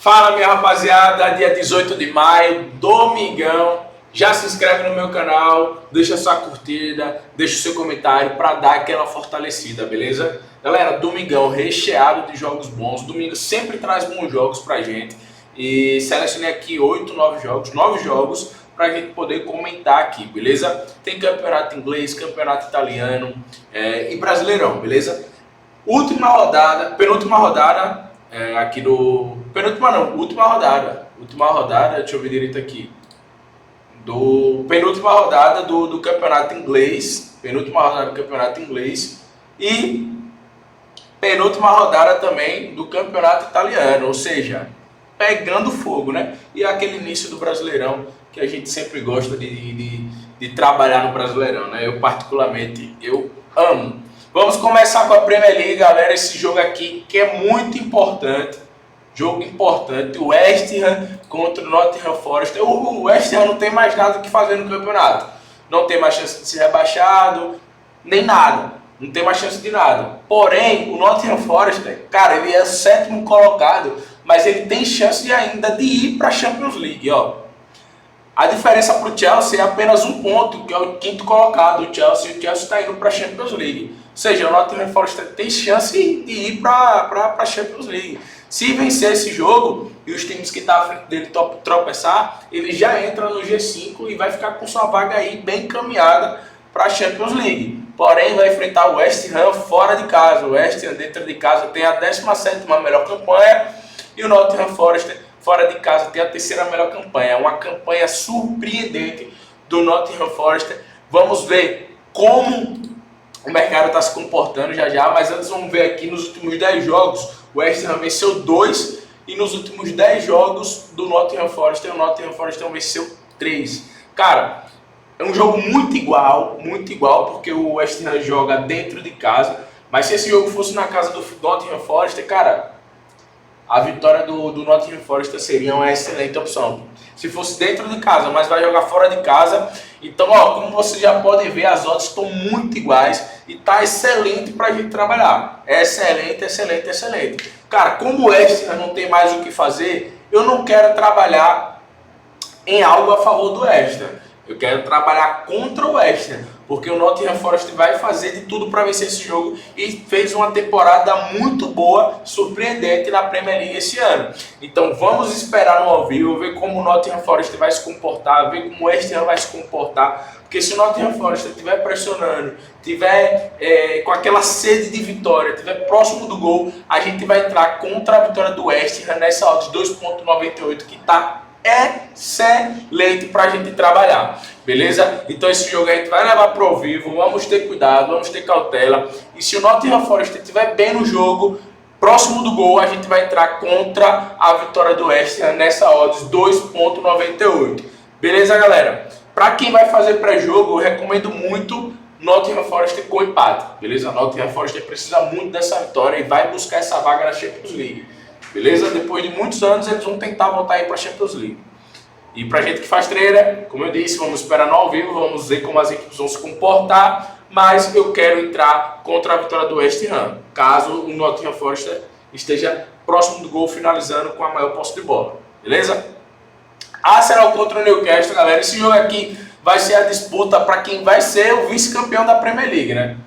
Fala, minha rapaziada, dia 18 de maio, domingão. Já se inscreve no meu canal, deixa sua curtida, deixa o seu comentário para dar aquela fortalecida, beleza? Galera, domingão recheado de jogos bons. Domingo sempre traz bons jogos pra gente. E selecionei aqui 9 jogos pra gente poder comentar aqui, beleza? Tem campeonato inglês, campeonato italiano e brasileirão, beleza? Última rodada, penúltima rodada aqui do... Penúltima não, última rodada, deixa eu ver direito aqui. Penúltima rodada do campeonato inglês, e penúltima rodada também do campeonato italiano, ou seja, pegando fogo, né? E aquele início do Brasileirão que a gente sempre gosta de trabalhar no Brasileirão, né? Eu particularmente, eu amo. Vamos começar com a Premier League, galera, esse jogo aqui que é muito importante. Jogo importante, o West Ham contra o Nottingham Forest. O West Ham não tem mais nada que fazer no campeonato. Não tem mais chance de ser rebaixado, nem nada. Não tem mais chance de nada. Porém, o Nottingham Forest, cara, ele é o 7º colocado, mas ele tem chance ainda de ir para a Champions League, ó. A diferença para o Chelsea é apenas um ponto, que é o 5º colocado. O Chelsea está indo para a Champions League. Ou seja, o Nottingham Forest tem chance de ir para a Champions League. Se vencer esse jogo e os times que estão à frente dele tropeçar, ele já entra no G5 e vai ficar com sua vaga aí bem encaminhada para a Champions League. Porém, vai enfrentar o West Ham fora de casa. O West Ham dentro de casa tem a 17ª melhor campanha e o Nottingham Forest fora de casa tem a 3ª melhor campanha. É uma campanha surpreendente do Nottingham Forest. Vamos ver como o mercado está se comportando já, mas antes vamos ver aqui nos últimos 10 jogos. O West Ham venceu 2 e nos últimos 10 jogos do Nottingham Forest, o Nottingham Forest venceu 3. Cara, é um jogo muito igual, porque o West Ham joga dentro de casa, mas se esse jogo fosse na casa do Nottingham Forest, cara, a vitória do Nottingham Forest seria uma excelente opção. Se fosse dentro de casa, mas vai jogar fora de casa. Então, ó, como vocês já podem ver, as odds estão muito iguais e tá excelente pra gente trabalhar. Excelente. Cara, como o West Ham não tem mais o que fazer, eu não quero trabalhar em algo a favor do West Ham. Eu quero trabalhar contra o West Ham, porque o Nottingham Forest vai fazer de tudo para vencer esse jogo e fez uma temporada muito boa, surpreendente na Premier League esse ano. Então vamos esperar no ao vivo, ver como o Nottingham Forest vai se comportar, ver como o West Ham vai se comportar, porque se o Nottingham Forest estiver pressionando, estiver com aquela sede de vitória, estiver próximo do gol, a gente vai entrar contra a vitória do West Ham nessa odds 2,98 que está excelente pra gente trabalhar, beleza? Então esse jogo a gente vai levar pro vivo, vamos ter cuidado, vamos ter cautela, e se o Nottingham Forest estiver bem no jogo, próximo do gol, a gente vai entrar contra a vitória do West Ham nessa odds 2,98, beleza, galera? Pra quem vai fazer pré-jogo, eu recomendo muito Nottingham Forest com empate, beleza? Nottingham Forest precisa muito dessa vitória e vai buscar essa vaga na Champions League. Beleza? Depois de muitos anos eles vão tentar voltar aí para a Champions League. E pra gente que faz treino, como eu disse, vamos esperar no ao vivo, vamos ver como as equipes vão se comportar, mas eu quero entrar contra a vitória do West Ham, caso o Nottingham Forest esteja próximo do gol, finalizando com a maior posse de bola. Beleza? Arsenal contra o Newcastle, galera. Esse jogo aqui vai ser a disputa para quem vai ser o vice-campeão da Premier League, né?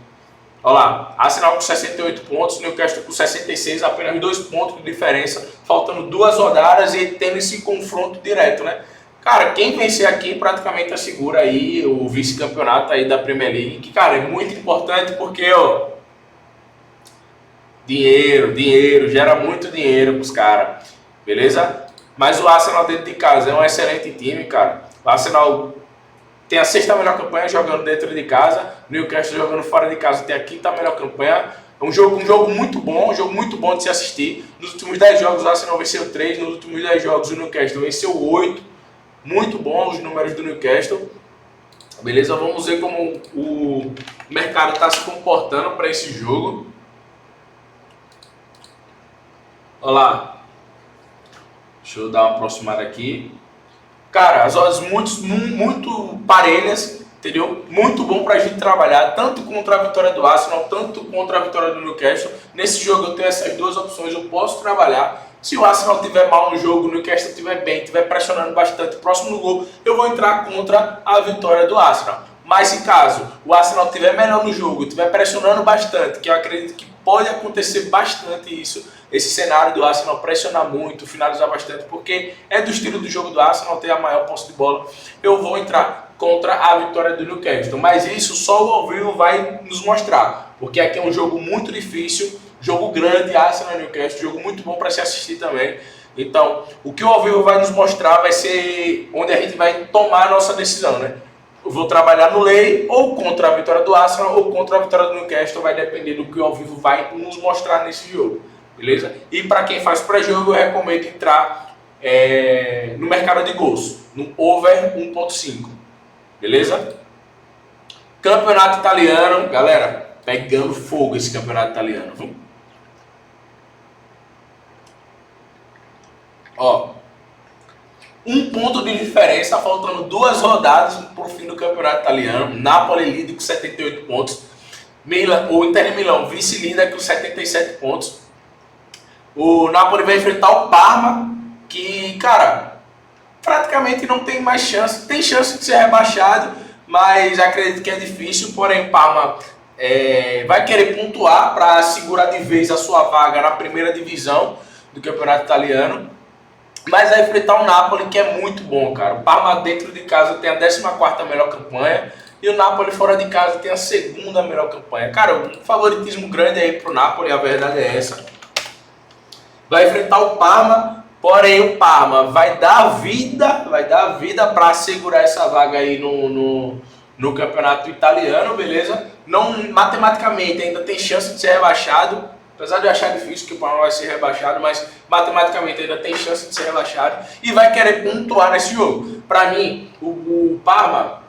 Olha lá, Arsenal com 68 pontos, Newcastle com 66, apenas 2 pontos de diferença, faltando 2 rodadas e tendo esse confronto direto, né? Cara, quem vencer aqui praticamente assegura aí o vice-campeonato aí da Premier League, que, cara, é muito importante porque, ó, dinheiro, gera muito dinheiro pros caras, beleza? Mas o Arsenal dentro de casa é um excelente time, cara. O Arsenal tem a 6ª melhor campanha jogando dentro de casa, Newcastle jogando fora de casa tem a 5ª melhor campanha. É um jogo muito bom de se assistir. Nos últimos 10 jogos o Arsenal venceu 3, nos últimos 10 jogos o Newcastle venceu 8. Muito bom os números do Newcastle. Beleza, vamos ver como o mercado está se comportando para esse jogo. Olha lá. Deixa eu dar uma aproximada aqui. Cara, as odds muito parelhas, entendeu? Muito bom pra gente trabalhar, tanto contra a vitória do Arsenal, tanto contra a vitória do Newcastle. Nesse jogo eu tenho essas 2 opções, eu posso trabalhar Se o Arsenal tiver mal no jogo, o Newcastle estiver bem, estiver pressionando bastante próximo do gol, eu vou entrar contra a vitória do Arsenal. Mas se caso o Arsenal estiver melhor no jogo, estiver pressionando bastante, que eu acredito que pode acontecer bastante isso, esse cenário do Arsenal pressionar muito, finalizar bastante, porque é do estilo do jogo do Arsenal ter a maior posse de bola, eu vou entrar contra a vitória do Newcastle. Mas isso só o ao vivo vai nos mostrar, porque aqui é um jogo muito difícil, jogo grande, Arsenal e Newcastle, jogo muito bom para se assistir também. Então, o que o ao vivo vai nos mostrar vai ser onde a gente vai tomar a nossa decisão, né? Eu vou trabalhar no lei ou contra a vitória do Arsenal ou contra a vitória do Newcastle, vai depender do que o ao vivo vai nos mostrar nesse jogo, beleza? E para quem faz pré-jogo, eu recomendo entrar no mercado de gols, no over 1.5, beleza? Campeonato italiano, galera, pegando fogo esse campeonato italiano, viu? Ó, um ponto de diferença, faltando 2 rodadas para o fim do campeonato italiano. Napoli líder com 78 pontos. O Inter de Milão vice-líder com 77 pontos. O Napoli vai enfrentar o Parma, que, cara, praticamente não tem mais chance. Tem chance de ser rebaixado, mas acredito que é difícil. Porém, Parma vai querer pontuar para segurar de vez a sua vaga na primeira divisão do campeonato italiano. Mas vai enfrentar o Napoli, que é muito bom, cara. O Parma dentro de casa tem a 14ª melhor campanha e o Napoli fora de casa tem a 2ª melhor campanha. Cara, um favoritismo grande aí pro Napoli, a verdade é essa. Vai enfrentar o Parma, porém o Parma vai dar vida para segurar essa vaga aí no campeonato italiano, beleza? Não, matematicamente ainda tem chance de ser rebaixado. Apesar de eu achar difícil que o Parma vai ser rebaixado, mas matematicamente ainda tem chance de ser rebaixado e vai querer pontuar nesse jogo. Para mim, o Parma,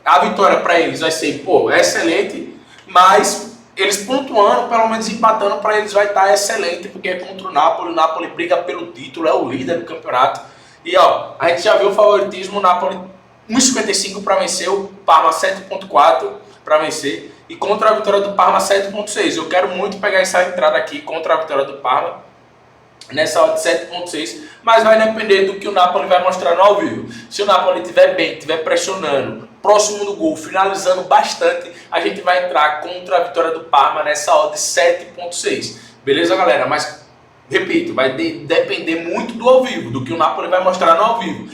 a vitória para eles vai ser excelente, mas eles pontuando, pelo menos empatando, para eles vai estar excelente, porque é contra o Napoli briga pelo título, é o líder do campeonato. E ó, a gente já viu o favoritismo, o Napoli 1,55 para vencer, o Parma 7,4 para vencer. E contra a vitória do Parma 7.6. Eu quero muito pegar essa entrada aqui contra a vitória do Parma nessa hora de 7.6, mas vai depender do que o Napoli vai mostrar no ao vivo. Se o Napoli estiver bem, estiver pressionando, próximo do gol, finalizando bastante, a gente vai entrar contra a vitória do Parma nessa hora de 7.6. Beleza, galera? Mas, repito, vai depender muito do ao vivo, do que o Napoli vai mostrar no ao vivo.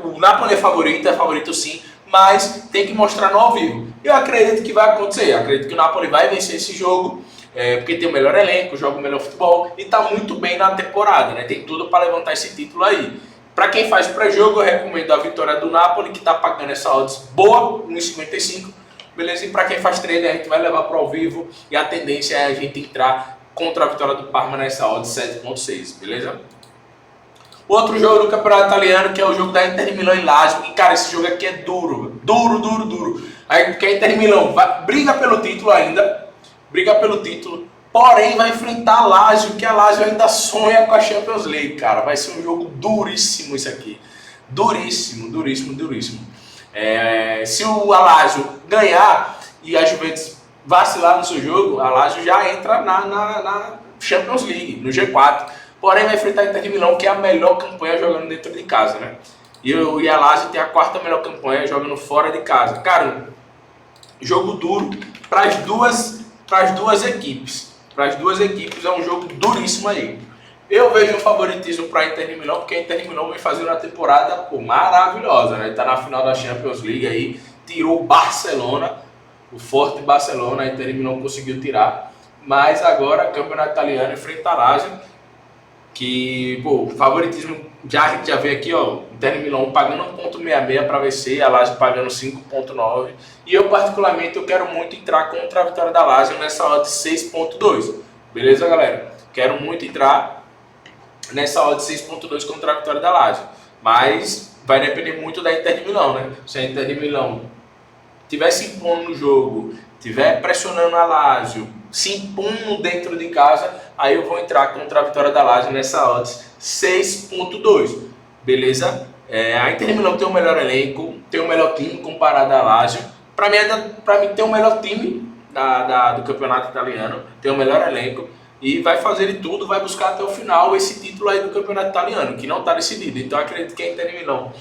O Napoli é favorito sim, mas tem que mostrar no ao vivo. Eu acredito que vai acontecer, acredito que o Napoli vai vencer esse jogo, porque tem o melhor elenco, joga o melhor futebol e está muito bem na temporada, né? Tem tudo para levantar esse título aí. Para quem faz pré-jogo, eu recomendo a vitória do Napoli, que está pagando essa odds boa, 1,55, beleza? E para quem faz trader, a gente vai levar para o ao vivo e a tendência é a gente entrar contra a vitória do Parma nessa odds 7.6, beleza? Outro jogo do campeonato italiano, que é o jogo da Inter de Milão e Lazio. E cara, esse jogo aqui é duro. Aí, porque a Inter de Milão briga pelo título ainda. Porém vai enfrentar a Lazio, que a Lazio ainda sonha com a Champions League, cara. Vai ser um jogo duríssimo isso aqui. Duríssimo. Se o Lazio ganhar e a Juventus vacilar no seu jogo, a Lazio já entra na Champions League, no G4. Porém vai enfrentar a Inter de Milão, que é a melhor campanha jogando dentro de casa, né? E a Lazio tem a 4ª melhor campanha jogando fora de casa. Cara, jogo duro para as duas equipes. Para as duas equipes é um jogo duríssimo aí. Eu vejo um favoritismo para a Inter de Milão, porque a Inter de Milão vem fazendo uma temporada maravilhosa, né? Está na final da Champions League aí, tirou o Barcelona, o forte Barcelona, a Inter de Milão conseguiu tirar. Mas agora, campeonato italiano enfrenta a Lazio, que, o favoritismo a gente já vê aqui, ó, Inter de Milão pagando 1.66 para vencer, a Lazio pagando 5.9, e eu particularmente eu quero muito entrar contra a vitória da Lazio nessa odd de 6.2, beleza, galera? Quero muito entrar nessa odd de 6.2 contra a vitória da Lazio, mas vai depender muito da Inter de Milão, né? Se a Inter de Milão estiver se impondo no jogo, estiver pressionando a Lazio, se impondo dentro de casa, aí eu vou entrar contra a vitória da Lazio nessa odds 6.2, beleza? A Inter de Milão tem o melhor elenco, tem o melhor time comparado à Lazio. Para mim tem o melhor time do campeonato italiano, tem o melhor elenco. e vai fazer de tudo, vai buscar até o final esse título aí do campeonato italiano, que não está decidido. Então eu acredito que a Inter de Milão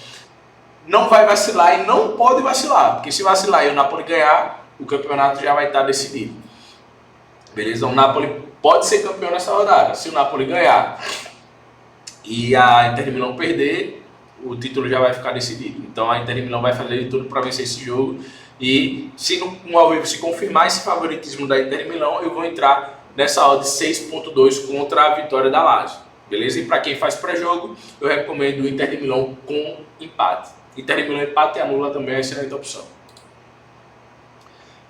não vai vacilar e não pode vacilar, porque se vacilar e o Napoli ganhar, o campeonato já vai estar decidido. Beleza? O Napoli pode ser campeão nessa rodada. Se o Napoli ganhar e a Inter de Milão perder, o título já vai ficar decidido. Então a Inter de Milão vai fazer de tudo para vencer esse jogo. E se no ao vivo se confirmar esse favoritismo da Inter de Milão, eu vou entrar nessa odd 6.2 contra a vitória da Lazio. Beleza? E para quem faz pré-jogo, eu recomendo o Inter de Milão com empate. Inter de Milão empate e anula também é uma excelente opção.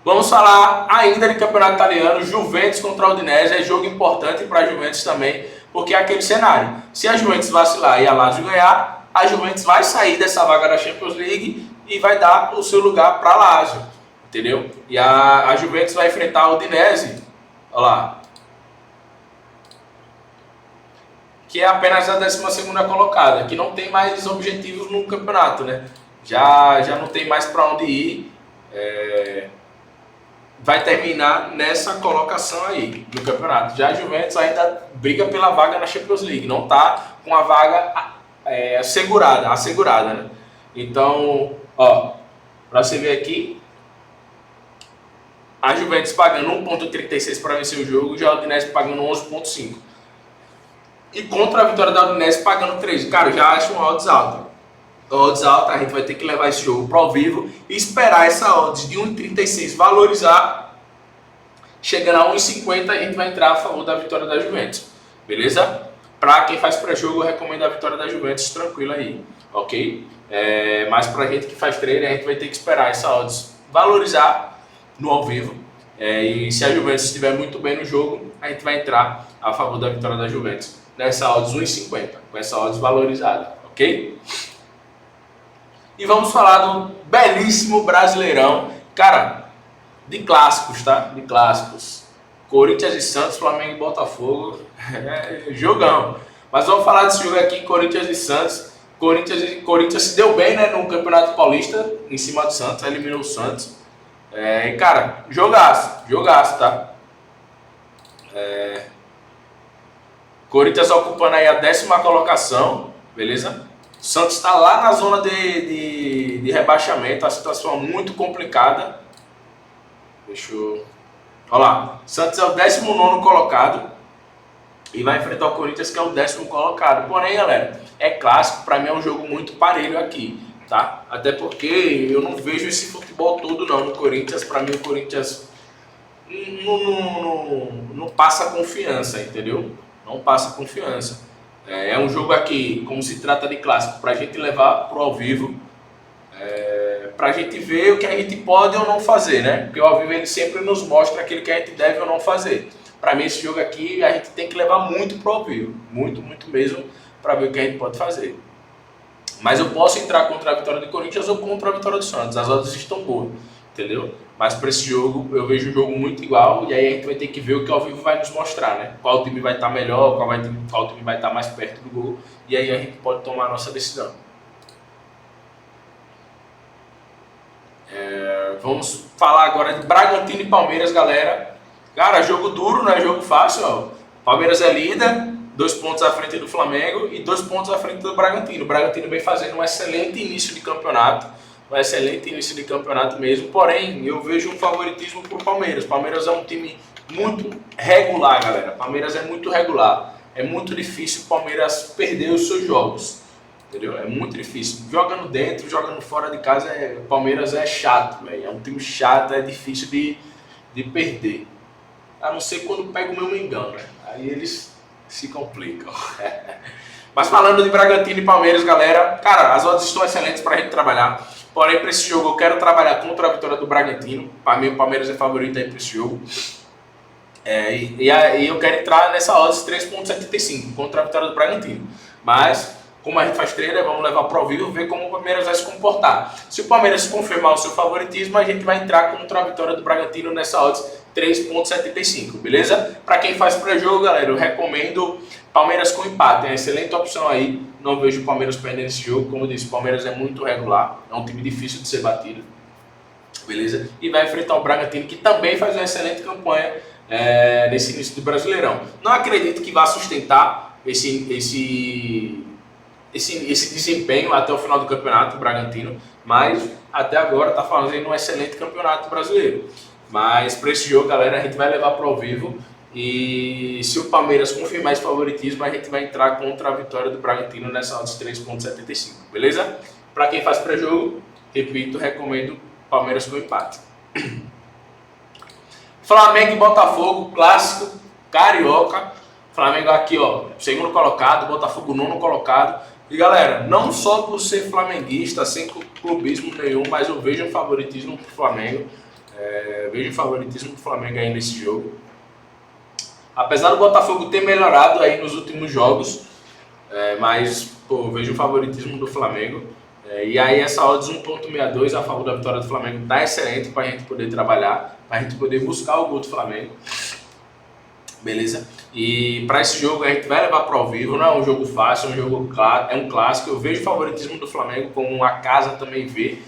Vamos falar ainda de campeonato italiano, Juventus contra a Udinese, é jogo importante para a Juventus também, porque é aquele cenário. Se a Juventus vacilar e a Lazio ganhar, a Juventus vai sair dessa vaga da Champions League e vai dar o seu lugar para a Lazio, entendeu? E a Juventus vai enfrentar a Udinese, olha lá, que é apenas a 12ª colocada, que não tem mais objetivos no campeonato, né? Já não tem mais para onde ir, vai terminar nessa colocação aí no campeonato. Já a Juventus ainda briga pela vaga na Champions League, não está com a vaga assegurada, né? Então, ó, para você ver aqui, a Juventus pagando 1.36 para vencer o jogo, já a Udinese pagando 11.5. E contra a vitória da Udinese pagando 13. Cara, eu já acho uma odds alta. Odds alta, a gente vai ter que levar esse jogo para o vivo e esperar essa odds de 1.36 valorizar. Chegando a 1.50, a gente vai entrar a favor da vitória da Juventus. Beleza? Para quem faz pré-jogo, eu recomendo a vitória da Juventus tranquila aí. Ok? Mas para a gente que faz trade, a gente vai ter que esperar essa odds valorizar no ao vivo. E se a Juventus estiver muito bem no jogo, a gente vai entrar a favor da vitória da Juventus. Nessa odds 1,50, com essa odds valorizada, ok? E vamos falar do belíssimo Brasileirão, cara, de clássicos, tá? De clássicos. Corinthians e Santos, Flamengo e Botafogo, jogão. Mas vamos falar desse jogo aqui, Corinthians e Santos. Corinthians se deu bem, né, no Campeonato Paulista, em cima do Santos, eliminou o Santos. Cara, jogaço, tá? Corinthians ocupando aí a 10ª colocação, beleza? O Santos está lá na zona de rebaixamento, a situação é muito complicada. Olha lá, Santos é o 19º colocado e vai enfrentar o Corinthians, que é o 10º colocado. Porém, galera, é clássico, para mim é um jogo muito parelho aqui, tá? Até porque eu não vejo esse futebol todo não no Corinthians. Para mim o Corinthians não passa confiança, entendeu? Não passa confiança. É um jogo aqui, como se trata de clássico, para a gente levar para o ao vivo, para a gente ver o que a gente pode ou não fazer, né? Porque o ao vivo ele sempre nos mostra aquilo que a gente deve ou não fazer. Para mim esse jogo aqui a gente tem que levar muito para o ao vivo, muito mesmo, para ver o que a gente pode fazer. Mas eu posso entrar contra a vitória do Corinthians ou contra a vitória do Santos, as odds estão boas, entendeu? Mas para esse jogo, eu vejo um jogo muito igual, e aí a gente vai ter que ver o que ao vivo vai nos mostrar, né? Qual time vai estar melhor, qual time vai estar mais perto do gol, e aí a gente pode tomar a nossa decisão. Vamos falar agora de Bragantino e Palmeiras, galera. Cara, jogo duro, não é jogo fácil, ó. Palmeiras é líder, 2 pontos à frente do Flamengo e 2 pontos à frente do Bragantino. O Bragantino vem fazendo um excelente início de campeonato. Um excelente início de campeonato mesmo, porém eu vejo um favoritismo para o Palmeiras. Palmeiras é um time muito regular, galera. Palmeiras é muito regular. É muito difícil o Palmeiras perder os seus jogos, entendeu? É muito difícil. Jogando dentro, jogando fora de casa, o Palmeiras é chato, véio. É um time chato, é difícil de perder. A não ser quando pega o meu Mengão, né? Aí eles se complicam. Mas falando de Bragantino e Palmeiras, galera, cara, as odds estão excelentes para a gente trabalhar. Porém, para esse jogo eu quero trabalhar contra a vitória do Bragantino. Para mim o Palmeiras é favorito aí para esse jogo. E eu quero entrar nessa odds 3.75 contra a vitória do Bragantino. Mas, como a gente faz trader, vamos levar para o vivo, ver como o Palmeiras vai se comportar. Se o Palmeiras confirmar o seu favoritismo, a gente vai entrar contra a vitória do Bragantino nessa odds 3.75, beleza? Para quem faz pré-jogo, galera, eu recomendo Palmeiras com empate, é uma excelente opção aí. Não vejo o Palmeiras perdendo esse jogo. Como eu disse, o Palmeiras é muito regular, é um time difícil de ser batido, beleza? E vai enfrentar o Bragantino, que também faz uma excelente campanha nesse início do Brasileirão. Não acredito que vá sustentar esse desempenho até o final do campeonato, o Bragantino, mas até agora está fazendo um excelente campeonato brasileiro. Mas para esse jogo, galera, a gente vai levar para o vivo, e se o Palmeiras confirmar esse favoritismo, a gente vai entrar contra a vitória do Bragantino nessa odds 3,75, beleza? Para quem faz pré-jogo, repito, recomendo Palmeiras com empate. Flamengo e Botafogo, clássico, carioca. Flamengo aqui, ó, segundo colocado, Botafogo nono colocado. E galera, não só por ser flamenguista, sem clubismo nenhum, mas eu vejo um favoritismo pro Flamengo. Vejo um favoritismo pro Flamengo aí nesse jogo. Apesar do Botafogo ter melhorado aí nos últimos jogos, mas pô, vejo um favoritismo do Flamengo. E aí essa odds 1,62 a favor da vitória do Flamengo tá excelente para a gente poder trabalhar, para a gente poder buscar o gol do Flamengo. Beleza? E para esse jogo a gente vai levar para o vivo, não é um jogo fácil, é um jogo claro, é um clássico. Eu vejo o favoritismo do Flamengo, como a casa também vê,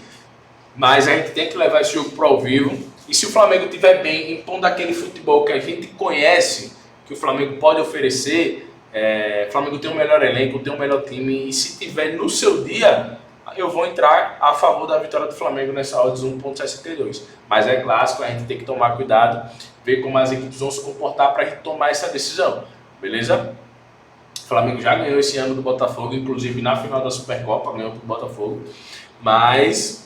mas a gente tem que levar esse jogo para o vivo. E se o Flamengo estiver bem, impondo aquele futebol que a gente conhece, que o Flamengo pode oferecer, o Flamengo tem o melhor elenco, tem o melhor time, e se tiver no seu dia, eu vou entrar a favor da vitória do Flamengo nessa odds 1,62. Mas é clássico, a gente tem que tomar cuidado, ver como as equipes vão se comportar para a gente tomar essa decisão, beleza? O Flamengo já ganhou esse ano do Botafogo, inclusive na final da Supercopa, ganhou do Botafogo, mas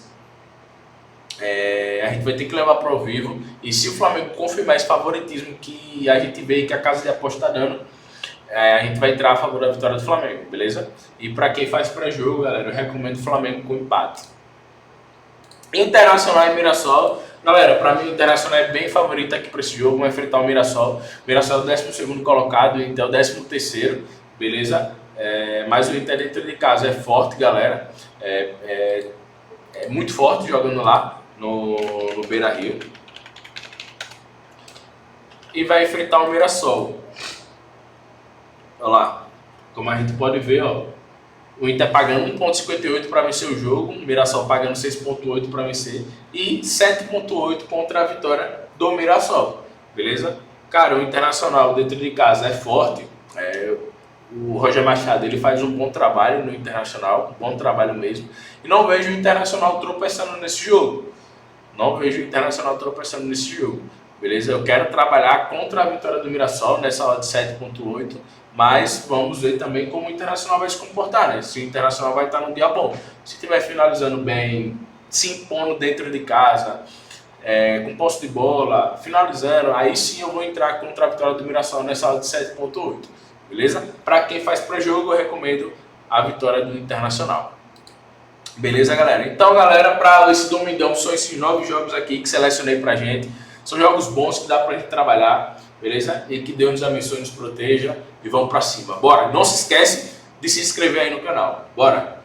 a gente vai ter que levar para o vivo, e se o Flamengo confirmar esse favoritismo que a gente vê que a casa de aposta está dando, a gente vai entrar a favor da vitória do Flamengo, beleza? E para quem faz pré-jogo, galera, eu recomendo o Flamengo com empate. Internacional e Mirassol. Galera, para mim o Internacional é bem favorito aqui para esse jogo, vai enfrentar o Mirassol. O Mirassol é o 12º colocado, o Inter é o 13º, beleza? Mas o Inter dentro de casa é forte, galera. É muito forte jogando lá no Beira-Rio. E vai enfrentar o Mirassol. Olha lá, como a gente pode ver, ó, o Inter pagando 1,58 para vencer o jogo, o Mirassol pagando 6,8 para vencer e 7,8 contra a vitória do Mirassol, beleza? Cara, o Internacional dentro de casa é forte, o Roger Machado ele faz um bom trabalho no Internacional, um bom trabalho mesmo, e não vejo o Internacional tropeçando nesse jogo, beleza? Eu quero trabalhar contra a vitória do Mirassol nessa hora de 7,8, mas vamos ver também como o Internacional vai se comportar, né? Se o Internacional vai estar num dia bom, se estiver finalizando bem, se impondo dentro de casa, com posse de bola, finalizando, aí sim eu vou entrar contra a vitória do Mirassol nessa hora de 7,8, beleza? Para quem faz pré-jogo, eu recomendo a vitória do Internacional. Beleza, galera? Então, galera, para esse domingão, são esses 9 jogos aqui que selecionei pra gente. São jogos bons que dá pra gente trabalhar, beleza? E que Deus nos abençoe, nos proteja e vamos pra cima. Bora! Não se esquece de se inscrever aí no canal. Bora!